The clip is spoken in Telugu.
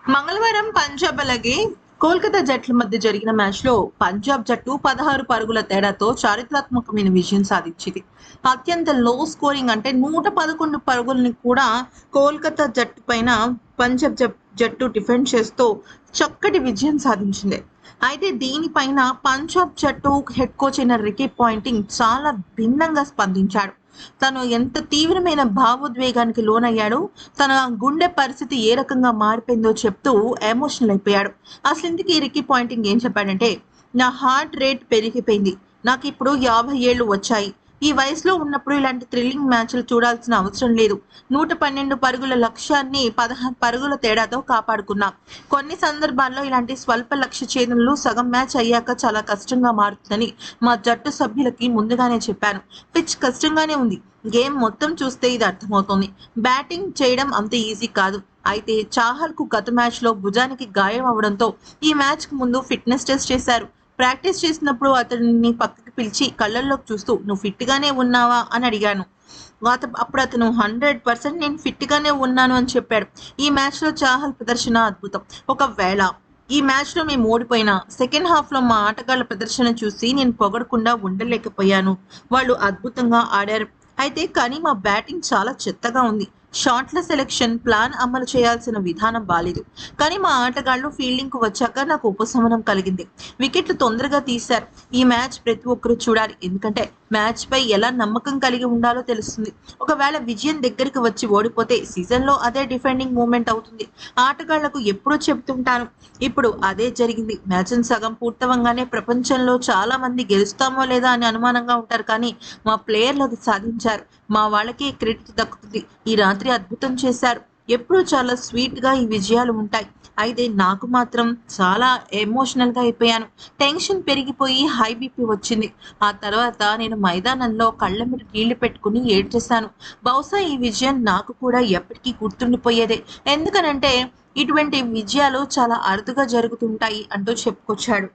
మంగళవారం పంజాబ్ అలాగే కోల్కతా జట్ల మధ్య జరిగిన మ్యాచ్లో పంజాబ్ జట్టు 16 పరుగుల తేడాతో చారిత్రాత్మకమైన విజయం సాధించింది. అత్యంత లో స్కోరింగ్ అంటే 111 పరుగుల్ని కూడా కోల్కతా జట్టు పైన పంజాబ్ జట్టు డిఫెండ్ చేస్తూ చక్కటి విజయం సాధించింది. అయితే దీనిపైన పంజాబ్ జట్టు హెడ్ కోచ్ అయిన రికీ పాయింటింగ్ చాలా భిన్నంగా స్పందించాడు. తను ఎంత తీవ్రమైన భావోద్వేగానికి లోనయ్యాడో, తన గుండె పరిస్థితి ఏ రకంగా మారిపోయిందో చెప్తూ ఎమోషనల్ అయిపోయాడు. అసలు ఇంతకీ రికీ పాయింటింగ్ ఏం చెప్పాడంటే, నా హార్ట్ రేట్ పెరిగిపోయింది, నాకు ఇప్పుడు 50 ఏళ్ళు వచ్చాయి. ఈ వయసులో ఉన్నప్పుడు ఇలాంటి థ్రిల్లింగ్ మ్యాచ్లు చూడాల్సిన అవసరం లేదు. 112 పరుగుల లక్ష్యాన్ని 16 పరుగుల తేడాతో కాపాడుకున్నాం. కొన్ని సందర్భాల్లో ఇలాంటి స్వల్ప లక్ష్య ఛేదనలు సగం మ్యాచ్ అయ్యాక చాలా కష్టంగా మారుతుందని మా జట్టు సభ్యులకి ముందుగానే చెప్పాను. పిచ్ కష్టంగానే ఉంది. గేమ్ మొత్తం చూస్తే ఇది అర్థమవుతుంది. బ్యాటింగ్ చేయడం అంత ఈజీ కాదు. అయితే చాహల్కు గత మ్యాచ్లో భుజానికి గాయం అవడంతో ఈ మ్యాచ్కు ముందు ఫిట్నెస్ టెస్ట్ చేశారు. ప్రాక్టీస్ చేసినప్పుడు అతడిని పక్కకి పిలిచి కళ్ళల్లోకి చూస్తూ నువ్వు ఫిట్ గానే ఉన్నావా అని అడిగాను. అప్పుడు అతను 100% నేను ఫిట్ గానే ఉన్నాను అని చెప్పాడు. ఈ మ్యాచ్ లో చాహల్ ప్రదర్శన అద్భుతం. ఒకవేళ ఈ మ్యాచ్ లో మేము ఓడిపోయినా సెకండ్ హాఫ్ లో మా ఆటగాళ్ల ప్రదర్శన చూసి నేను పొగడకుండా ఉండలేకపోయాను. వాళ్ళు అద్భుతంగా ఆడారు. అయితే కానీ మా బ్యాటింగ్ చాలా చెత్తగా ఉంది. షాట్ల సెలెక్షన్ ప్లాన్ అమలు చేయాల్సిన విధానం బాలేదు. కానీ మా ఆటగాళ్లు ఫీల్డింగ్ కు వచ్చాక నాకు ఉపశమనం కలిగింది. వికెట్లు తొందరగా తీశారు. ఈ మ్యాచ్ ప్రతి ఒక్కరూ చూడాలి, ఎందుకంటే మ్యాచ్ పై ఎలా నమ్మకం కలిగి ఉండాలో తెలుస్తుంది. ఒకవేళ విజయం దగ్గరికి వచ్చి ఓడిపోతే సీజన్ లో అదే డిఫెండింగ్ మూమెంట్ అవుతుంది. ఆటగాళ్లకు ఎప్పుడూ చెబుతుంటాను, ఇప్పుడు అదే జరిగింది. మ్యాచ్ సగం పూర్తవంగానే ప్రపంచంలో చాలా మంది గెలుస్తామో లేదా అని అనుమానంగా ఉంటారు, కానీ మా ప్లేయర్లు అది సాధించారు. మా వాళ్ళకి క్రెడిట్ దక్కుతుంది. ఈ రాత్రి అద్భుతం చేశారు. ఎప్పుడూ చాలా స్వీట్ గా ఈ విజయాలు ఉంటాయి. అయితే నాకు మాత్రం చాలా ఎమోషనల్ గా అయిపోయాను. టెన్షన్ పెరిగిపోయి హై బీపీ వచ్చింది. ఆ తర్వాత నేను మైదానంలో కళ్ళ మీద నీళ్లు పెట్టుకుని ఏడ్చేశాను. బహుశా ఈ విజయం నాకు కూడా ఎప్పటికీ గుర్తుండిపోయేదే. ఎందుకనంటే ఇటువంటి విజయాలు చాలా అరుదుగా జరుగుతుంటాయి అంటూ చెప్పుకొచ్చాడు.